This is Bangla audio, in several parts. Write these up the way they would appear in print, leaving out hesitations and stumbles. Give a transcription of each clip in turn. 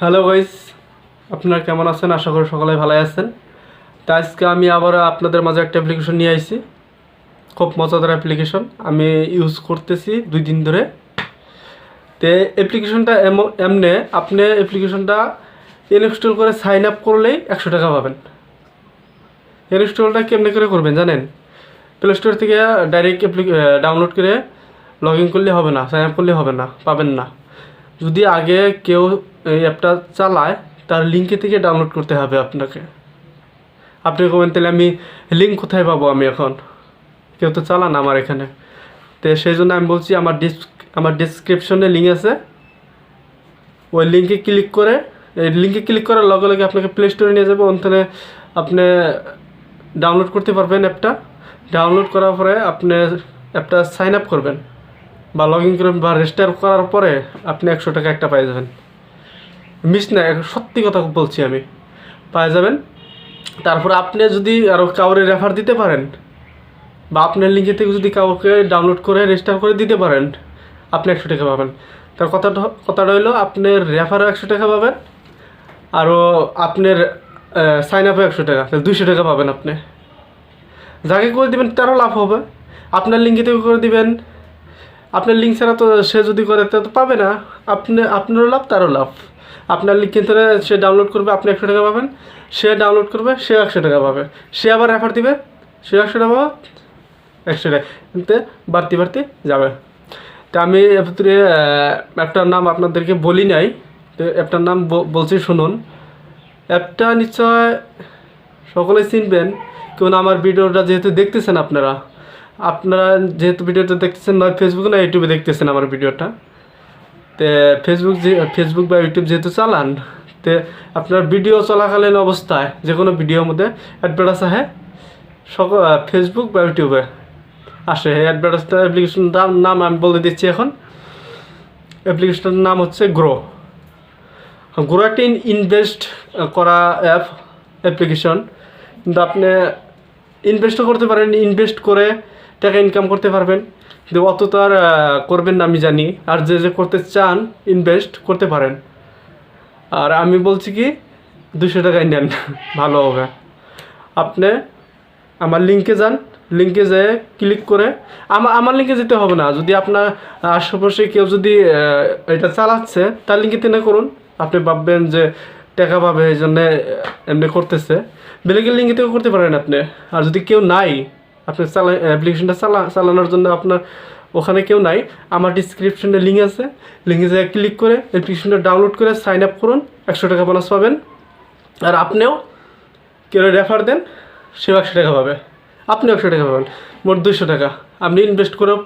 হ্যালো গাইস, আপনারা কেমন আছেন? আশা করি সকলে ভালো আছেন। তো আজকে আমি আবার আপনাদের মাঝে একটা অ্যাপ্লিকেশন নিয়ে আইছি। খুব মজাদার অ্যাপ্লিকেশন, আমি ইউজ করতেছি 2 দিন ধরে। তো অ্যাপ্লিকেশনটা এমনে আপনি অ্যাপ্লিকেশনটা ইনস্টল করে সাইন আপ করলেই 100 টাকা পাবেন। ইনস্টলটা কেমনে করে করবেন জানেন? প্লে স্টোর থেকে ডাইরেক্ট ডাউনলোড করে লগ ইন করলে হবে না, সাইন আপ করলে হবে না, পাবেন না। যদি আগে কেউ এই অ্যাপটা চালায় তার লিঙ্কে থেকে ডাউনলোড করতে হবে আপনাকে। আপনি বলবেন তাহলে আমি লিঙ্ক কোথায় পাবো? আমি এখন কেউ তো চালান আমার এখানে। তো সেই জন্য আমি বলছি আমার ডিসক্রিপশনে লিঙ্ক আছে, ওই লিঙ্কে ক্লিক করে এই লিঙ্কে ক্লিক করার লগে লগে আপনাকে প্লে স্টোরে নিয়ে যাবে। ওখানে আপনি ডাউনলোড করতে পারবেন অ্যাপটা। ডাউনলোড করার পরে আপনি অ্যাপটা সাইন আপ করবেন বা লগ ইন করবেন বা রেজিস্টার করার পরে আপনি 100 টাকা একটা পাই যাবেন। মিস না, সত্যি কথা বলছি, আমি পাই যাবেন। তারপর আপনি যদি আরও কাউরে রেফার দিতে পারেন বা আপনার লিঙ্কে থেকে যদি কাউকে ডাউনলোড করে রেজিস্টার করে দিতে পারেন, আপনি 100 টাকা পাবেন। তার কথাটা হলো আপনার রেফারও 100 টাকা পাবেন, আরও আপনার সাইন আপও 100 টাকা, তাহলে 200 টাকা পাবেন আপনি। যাকে করে দেবেন তারও লাভ হবে। আপনার লিঙ্কে থেকে করে দিবেন, আপনার লিঙ্ক ছাড়া তো সে যদি করে তা তো পাবে না। আপনারও লাভ, তারও লাভ। আপনার লিঙ্ক কিনতে সে ডাউনলোড করবে, আপনি 100 টাকা পাবেন। সে ডাউনলোড করবে, সে 100 টাকা পাবে। সে আবার রেফার দিবে, সে 100 টাকা পাবে। 100 টাকা কিন্তু বাড়তে বাড়তে যাবে। তা আমি ভিতরে অ্যাপটার নাম আপনাদেরকে বলি নাই, তো অ্যাপটার নাম বলছি শুনুন। অ্যাপটা নিশ্চয় সকলে চিনবেন, কারণ আমার ভিডিওটা যেহেতু দেখতেছেন আপনারা যেহেতু ভিডিওটা দেখতেছেন, নয় ফেসবুক না ইউটিউবে দেখতেছেন আমার ভিডিওটা। তো ফেসবুক বা ইউটিউব যেহেতু চালান, তো আপনার ভিডিও চলাকালীন অবস্থায় যে কোনো ভিডিওর মধ্যে অ্যাডভার্টাইজ আসে ফেসবুক বা ইউটিউবে আসে। এই অ্যাডভার্টাইজটা অ্যাপ্লিকেশনটার নাম আমি বলে দিচ্ছি এখন। অ্যাপ্লিকেশনটার নাম হচ্ছে গ্রো। গ্রো একটা ইনভেস্ট করা অ্যাপ্লিকেশন, কিন্তু আপনি ইনভেস্টও করতে পারেন, ইনভেস্ট করে টাকা ইনকাম করতে পারবেন। কিন্তু অত তো আর করবেন না আমি জানি, আর যে করতে চান ইনভেস্ট করতে পারেন। আর আমি বলছি কি 200 টাকায় নেন ভালো হবে। আপনি আমার লিঙ্কে যান, লিঙ্কে যেয়ে ক্লিক করে আমার লিঙ্কে যেতে হবে না। যদি আপনার আশেপাশে কেউ যদি এটা চালাচ্ছে তার লিঙ্কে টেনে করুন। আপনি ভাববেন যে টাকা পাবে এই জন্যে এমনি করতেছে, বেলেগের লিঙ্কে থেকে করতে পারেন আপনি। আর যদি কেউ নাই, আপনি অ্যাপ্লিকেশনটা চালানোর জন্য আপনার ওখানে কেউ নাই, আমার ডিসক্রিপশনে লিঙ্ক আছে, লিঙ্কে যেয়ে ক্লিক করে অ্যাপ্লিকেশনটা ডাউনলোড করে সাইন আপ করুন, 100 টাকা বোনাস পাবেন। আর আপনিও কেউ রেফার দেন, সেও 100 টাকা পাবে, আপনি 100 টাকা পাবেন, মোট 200 টাকা আপনি ইনভেস্ট করেও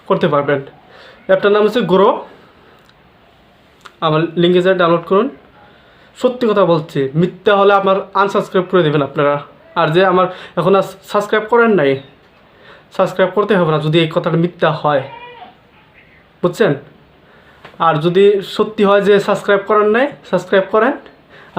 করতে পারবেন। অ্যাপটার নাম হচ্ছে গ্রো। আমার লিঙ্কে যা ডাউনলোড করুন। সত্যি কথা বলছি, মিথ্যা হলে আমার আনসাবস্ক্রাইব করে দেবেন আপনারা। আর যে আমার এখন আর সাবস্ক্রাইব করেন নাই, সাবস্ক্রাইব করতে হবে না যদি এই কথাটা মিথ্যা হয়, বুঝছেন? আর যদি সত্যি হয় যে সাবস্ক্রাইব করেন নাই, সাবস্ক্রাইব করেন।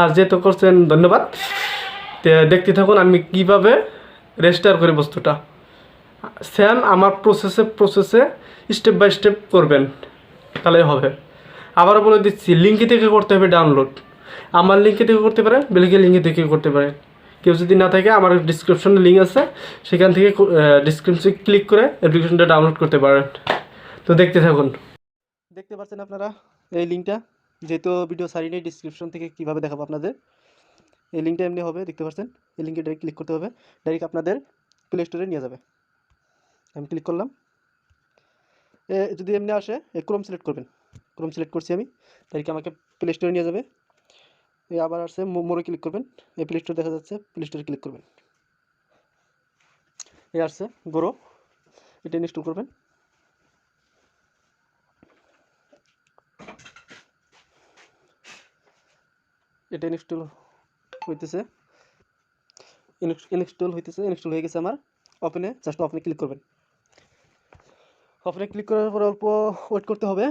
আর যেহেতু করছেন ধন্যবাদ। তো দেখতে থাকুন আমি কীভাবে রেজিস্টার করি বস্তুটা। সেম আমার প্রসেসে স্টেপ বাই স্টেপ করবেন, তাহলেই হবে। আবারও বলে দিচ্ছি, লিঙ্কে থেকে করতে হবে ডাউনলোড। আমার লিঙ্কে থেকে করতে পারেন, বেলিকের লিঙ্কে থেকে করতে পারেন। কেউ যদি না থাকে, আমার ডিসক্রিপশনে লিঙ্ক আছে, সেখান থেকে ডিসক্রিপশনে ক্লিক করে অ্যাপ্লিকেশনটা ডাউনলোড করতে পারেন। তো দেখতে থাকুন। দেখতে পাচ্ছেন আপনারা এই লিঙ্কটা, যেহেতু ভিডিও সারি নেই, ডিসক্রিপশন থেকে কীভাবে দেখাবো আপনাদের। এই লিঙ্কটা এমনি হবে, দেখতে পাচ্ছেন। এই লিঙ্কে ডাইরেক্ট ক্লিক করতে হবে, ডাইরেক্ট আপনাদের প্লে স্টোরে নিয়ে যাবে। আমি ক্লিক করলাম। যদি এমনি আসে ক্রোম সিলেক্ট করবেন, ক্রোম সিলেক্ট করছি আমি, ডাইরেক্ট আমাকে প্লে স্টোরে নিয়ে যাবে। আবার আসছে মোড়ে ক্লিক করবেন, এই প্লে স্টোর দেখা যাচ্ছে, প্লে স্টোরে ক্লিক করবেন। এই আসছে গ্রো, এটা ইনস্টল করবেন। এটা ইনস্টল হইতেছে, ইনস্টল হয়ে গেছে আমার। ওপেনে, জাস্ট ওপেনে ক্লিক করবেন। ওপেনে ক্লিক করার পর অল্প ওয়েট করতে হবে।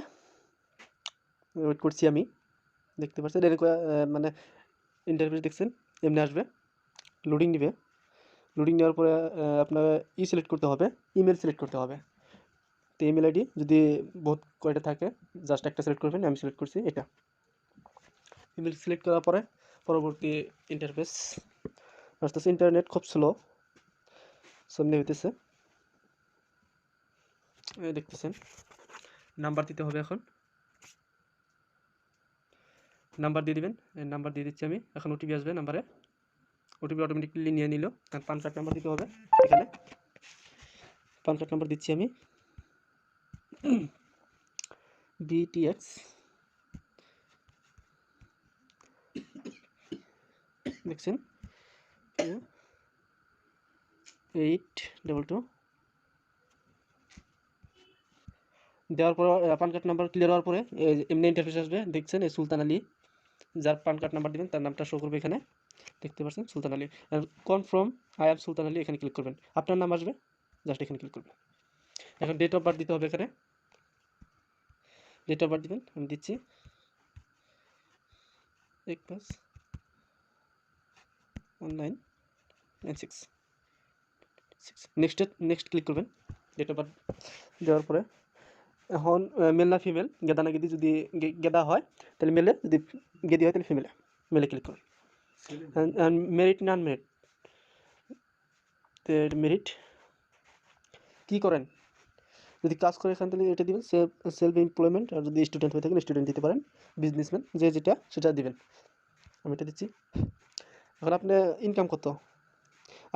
ওয়েট করছি আমি, দেখতে পাচ্ছেন মানে ইন্টারফেস দেখছেন, এমনি আসবে, লোডিং নেবে। লোডিং নেওয়ার পরে আপনার সিলেক্ট করতে হবে, ইমেল সিলেক্ট করতে হবে। তো ইমেল আইডি যদি বহুত কয়টা থাকে, জাস্ট একটা সিলেক্ট করবেন। আমি সিলেক্ট করছি এটা। ইমেল সিলেক্ট করার পরে পরবর্তী ইন্টারফেস আসতেছে। ইন্টারনেট খুব স্লো, সামনে হইতেছে, দেখতেছেন। নাম্বার দিতে হবে, এখন নাম্বার দিয়ে দিবেন। নাম্বার দিয়ে দিচ্ছি আমি। এখন ওটিপি আসবে নাম্বারে, ওটিপি অটোমেটিকলি নিয়ে নিল। আর পান কার্ড নাম্বার দিতে হবে এখানে। পান কার্ড নাম্বার দিচ্ছি আমি, BTX দেখছেন 822 দেওয়ার পর পান কার্ড নাম্বার ক্লিয়ার হওয়ার পরে এমনি ইন্টারফেস আসবে। দেখছেন এই সুলতান আলী, যার পান কার্ড নাম্বার দিবেন তার নামটা শো করবে এখানে, দেখতে পাচ্ছেন সুলতান আলী। কনফার্ম আই এম সুলতান আলী, এখানে ক্লিক করবেন। আপনার নাম আসবে, জাস্ট এখানে ক্লিক করবেন। এখন ডেট অফ বার্থ দিতে হবে এখানে, ডেট অফ বার্থ দিবেন। আমি দিচ্ছি 1/1996। নেক্সট ক্লিক করবেন। ডেট অফ বার্থ দেওয়ার পরে এখন মেল না ফিমেল, গেদা না গেদি, যদি গেদা হয় তাহলে মেলে, যদি গেদি হয় তাহলে ফিমেলে, মেলে ক্লিক করুন। মেরিট না আনমেরিট, মেরিট কী করেন, যদি কাজ করে এখান থেকে এটা দিবেন, সেলফ এমপ্লয়মেন্ট। আর যদি স্টুডেন্ট হয়ে থাকেন স্টুডেন্ট দিতে পারেন, বিজনেসম্যান যে যেটা সেটা দিবেন। আমি এটা দিচ্ছি। এখন আপনি ইনকাম কত,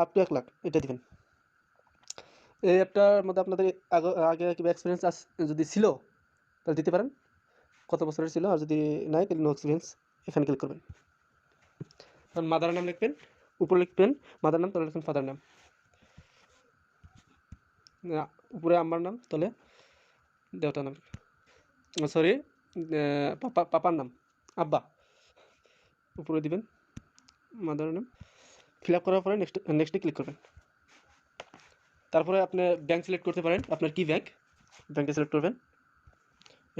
আপ টু 1 লাখ এটা দিবেন। এই অ্যাপটার মধ্যে আপনাদের আগে কিংবা এক্সপিরিয়েন্স যদি ছিল তাহলে দিতে পারেন, কত বছরের ছিল। আর যদি নাই তাহলে নো এক্সপিরিয়েন্স, এখানে ক্লিক করবেন। এখন মাদার নাম লিখবেন, উপরে লিখবেন মাদার নাম, তলে লিখবেন ফাদার নাম। উপরে আম্মার নাম, তলে দেওতার নাম, সরি পাপার নাম, আব্বা। উপরে দিবেন মাদার নাম। ফিল আপ করার পরে নেক্সটে ক্লিক করবেন। তারপরে আপনি ব্যাংক সিলেক্ট করতে পারেন, আপনার কি ব্যাংক, ব্যাংকটা সিলেক্ট করবেন।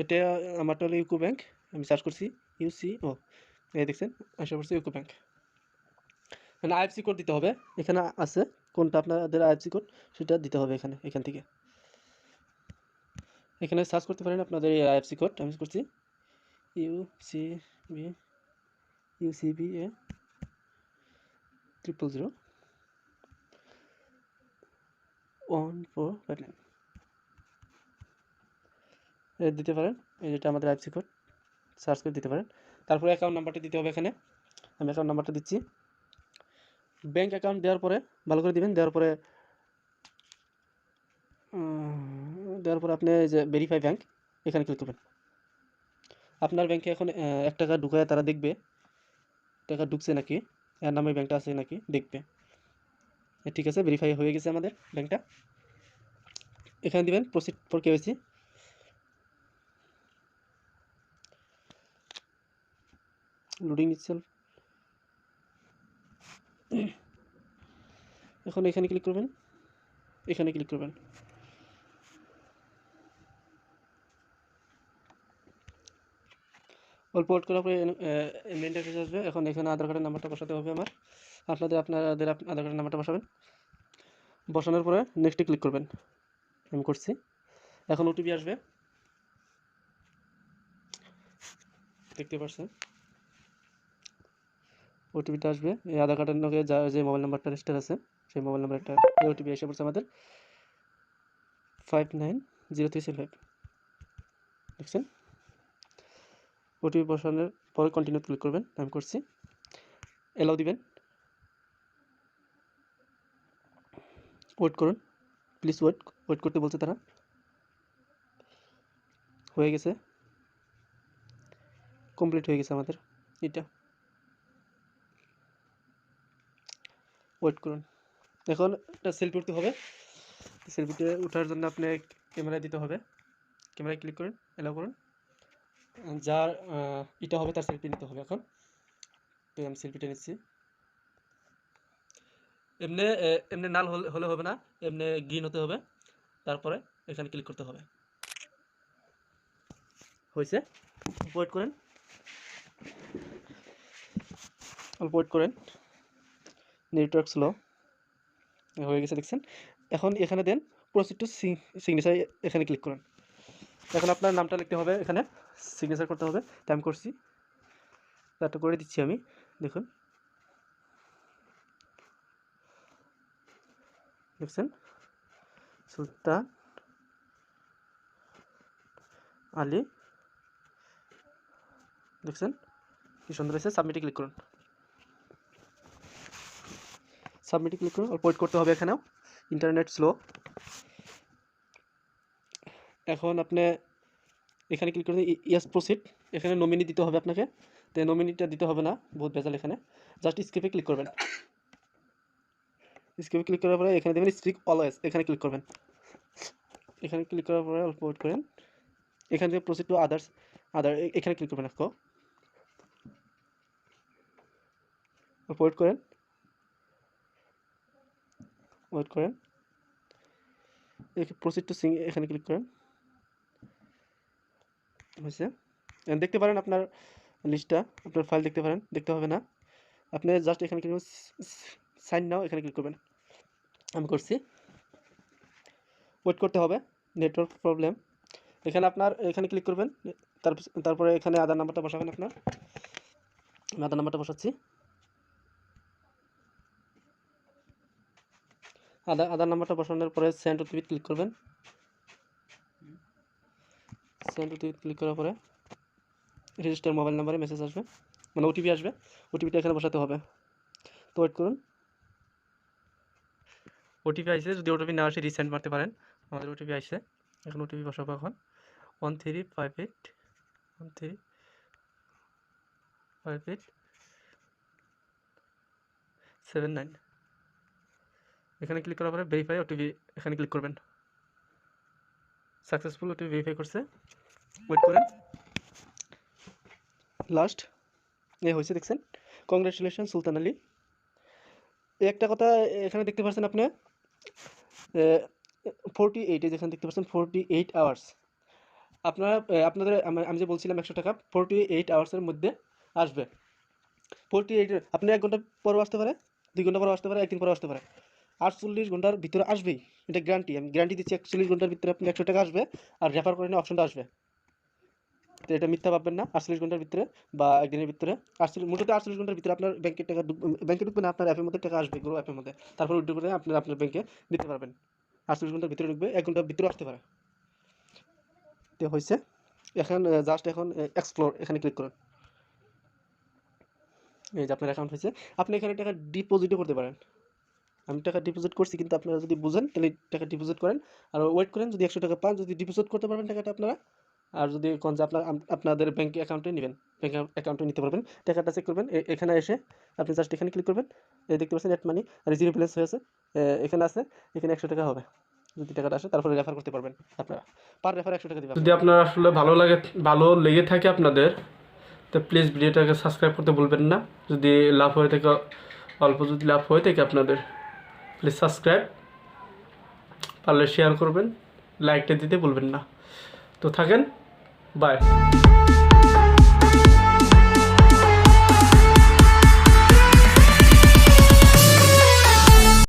এটা আমারটা হলো ইউকো ব্যাংক, আমি সার্চ করছি UCO, এই দেখছেন আশা করছি ইউকো ব্যাংক। এখানে IFSC কোড দিতে হবে, এখানে আছে কোনটা আপনাদের IFSC কোড সেটা দিতে হবে এখান থেকে। এখানে সার্চ করতে পারেন আপনাদের এই IFSC কোড। আমি করছি UCBA 0001459 দিতে পারেন। এটা আমাদের IFSC কোড, সার্চ করে দিতে পারেন। তারপরে অ্যাকাউন্ট নাম্বারটা দিতে হবে এখানে, আমি অ্যাকাউন্ট নাম্বারটা দিচ্ছি। ব্যাংক অ্যাকাউন্ট দেওয়ার পরে ভালো করে দিবেন। দেওয়ার পরে আপনি যে ভেরিফাই ব্যাংক, এখানে ক্লিক করবেন। আপনার ব্যাংকে এখন 1 টাকা ঢুকায় তারা দেখবে টাকা ঢুকছে নাকি, এর নামে ব্যাংকটা আছে নাকি দেখবে। ঠিক আছে, ভেরিফাই হয়ে গেছে আমাদের ব্যাংকটা। এখানে দিবেন proceed for KYC। Loading itself. এখন এখানে ক্লিক করবেন, এখানে ক্লিক করবেন। অল্প ওয়েট করার পরে মেন ইন্টারফেস আসবে। এখন এখানে আধার কার্ডের নাম্বারটা বসাতে হবে আমার। আপনাদের আধার কার্ডের নাম্বারটা বসাবেন। বসানোর পরে নেক্সটে ক্লিক করবেন, আমি করছি। এখন OTP আসবে, দেখতে পাচ্ছেন OTPটা আসবে। এই আধার কার্ডের লগে যে মোবাইল নাম্বারটা রেজিস্টার আছে সেই মোবাইল নাম্বার একটা OTP এসে পড়ছে আমাদের 590375, দেখছেন। OTP বসানোর পরে কন্টিনিউ ক্লিক করবেন, আমি করছি। এলাও দিবেন, ওয়েট করুন প্লিজ, ওয়েট করতে বলছে তারা। হয়ে গেছে, কমপ্লিট হয়ে গেছে আমাদের এটা। ওয়েট করুন। এখন একটা সেলফি উঠতে হবে, সেলফিতে ওঠার জন্য আপনি ক্যামেরায় দিতে হবে। ক্যামেরায় ক্লিক করুন, এলাও করুন। যার এটা হবে তার সেলফি নিতে হবে। এখন তো আমি সেলফিটা নিচ্ছি। এমনি নাল হলে হবে না, এমনি গ্রিন হতে হবে। তারপরে এখানে ক্লিক করতে হবে। হয়েছে, ওয়েট করেন, অল্প ওয়েট করেন, নেটওয়ার্ক স্লো। হয়ে গেছে দেখছেন। এখন এখানে দেন প্রসিড টু সিগনেচার, এখানে ক্লিক করুন। এখন আপনার নামটা লিখতে হবে, এখানে সিগনেচার করতে হবে, তাই আমি করছি। একটা করে দিচ্ছি আমি, দেখুন দেখছেন সুলতান আলী, দেখছেন কি সুন্দর হয়েছে। সাবমিটে ক্লিক করুন, সাবমিটে ক্লিক করুন, ওয়েট করতে হবে, এখানেও ইন্টারনেট স্লো। এখন আপনি এখানে ক্লিক করে ইয়েস প্রসিড, এখানে নমিনি দিতে হবে আপনাকে, তো নমিনিটা দিতে হবে না, বহুত ভেজাল এখানে, জাস্ট স্কিপে ক্লিক করবেন। স্কিপে ক্লিক করার পরে এখানে দেবেন স্পিক অলওয়েজ, এখানে ক্লিক করবেন। এখানে ক্লিক করার পরে অল্প ওয়েট করেন, এখান থেকে প্রসিড টু আদার্স, এখানে ক্লিক করবেন, ওয়েট করেন, ওয়েট করেন, প্রসিড টু সিং, এখানে ক্লিক করেন, হয়েছে। দেখতে পারেন আপনার লিস্টটা, আপনার ফাইল দেখতে পারেন, দেখতে হবে না, আপনি জাস্ট এখানে ক্লিক করবেন, সাইন নাও, এখানে ক্লিক করবেন, আমি করছি। ওয়েট করতে হবে, নেটওয়ার্ক প্রবলেম। এখানে আপনার এখানে ক্লিক করবেন, তারপরে এখানে আধার নাম্বারটা বসাবেন আপনার, আমি আধার নাম্বারটা বসাচ্ছি। আধার নাম্বারটা বসানোর পরে সেন্ড ওটিপি ক্লিক করবেন, সেন্ড ওটিপি ক্লিক করার পরে রেজিস্টার মোবাইল নাম্বারে মেসেজ আসবে, মানে ওটিপি আসবে, ওটিপিটা এখানে বসাতে হবে, তো ওয়েট করুন। ওটিপি আসছে, যদি ওটিপি না আসে রিসেন্ড মারতে পারেন, আমাদের ওটিপি আসছে, এখন ওটিপি বসাবো, এখন 1358 এখানে ক্লিক করার পরে ভেরিফাই ওটিপি, এখানে ক্লিক করবেন, সাকসেসফুল ওটিপি ভেরিফাই করছে, ওয়েট করেন। লাস্ট হয়েছে, দেখছেন, কংগ্রেচুলেশন সুলতান আলী। একটা কথা এখানে দেখতে পাচ্ছেন আপনি 48, যেখানে দেখতে পাচ্ছেন 48 আওয়ার্স, আপনাদের আমি যে বলছিলাম 100 টাকা 48 আওয়ার্সের মধ্যে আসবে। 48 আপনি 1 ঘন্টা পরেও আসতে পারে, 2 ঘন্টা পরেও আসতে পারে, 1 দিন পরেও আসতে পারে, 48 ঘন্টার ভিতরে আসবেই, এটা গ্যারান্টি, আমি গ্যারান্টি দিচ্ছি। 41 ঘন্টার ভিতরে আপনি 100 টাকা আসবে, আর রেফার করে অপশনটা আসবে, তো এটা মিথ্যা ভাববেন না। 48 ঘন্টার ভিতরে বা একদিনের ভিতরে, মোটামুটি 48 ঘন্টার ভিতরে আপনার ব্যাংকের টাকা ব্যাংকে ঢুকবে না, আপনার অ্যাপের মধ্যে টাকা আসবে, গ্রো অ্যাপের মধ্যে, তারপর উইথড্র করে আপনার ব্যাংকে দিতে পারবেন। 48 ঘন্টার ভিতরে ঢুকবে, 1 ঘন্টার ভিতরে আসতে পারে, তো হয়েছে। এখন জাস্ট এখন এক্সপ্লোর, এখানে ক্লিক করুন, এই যে আপনার অ্যাকাউন্ট হয়েছে। আপনি এখানে টাকা ডিপোজিটও করতে পারেন, আমি টাকা ডিপোজিট করছি, কিন্তু আপনারা যদি বুঝেন তাহলে টাকা ডিপোজিট করেন, আর ওয়েট করেন, যদি 100 টাকা পান, যদি ডিপোজিট করতে পারবেন টাকাটা আপনারা, আর যদি কোন যে আপনাদের ব্যাঙ্ক অ্যাকাউন্টে নেবেন, ব্যাঙ্ক অ্যাকাউন্টে নিতে পারবেন। টাকাটা চেক করবেন, এখানে এসে আপনি জাস্ট এখানে ক্লিক করবেন, এই দেখতে পাচ্ছেন নেট মানি আর 0 ব্যালেন্স হয়েছে, এখানে আছে, এখানে 100 টাকা হবে, যদি টাকাটা আসে তারপরে রেফার করতে পারবেন, আপনারা পার রেফার 100 টাকা দিবেন। যদি আপনার আসলে ভালো লেগে থাকে আপনাদের, তো প্লিজ ভিডিওটাকে সাবস্ক্রাইব করতে ভুলবেন না। যদি লাভ হয়ে থাকে, অল্প যদি লাভ হয়ে থাকে আপনাদের, প্লিজ সাবস্ক্রাইব, পারলে শেয়ার করবেন, লাইকটা দিতে ভুলবেন না। তো থাকেন, বাই।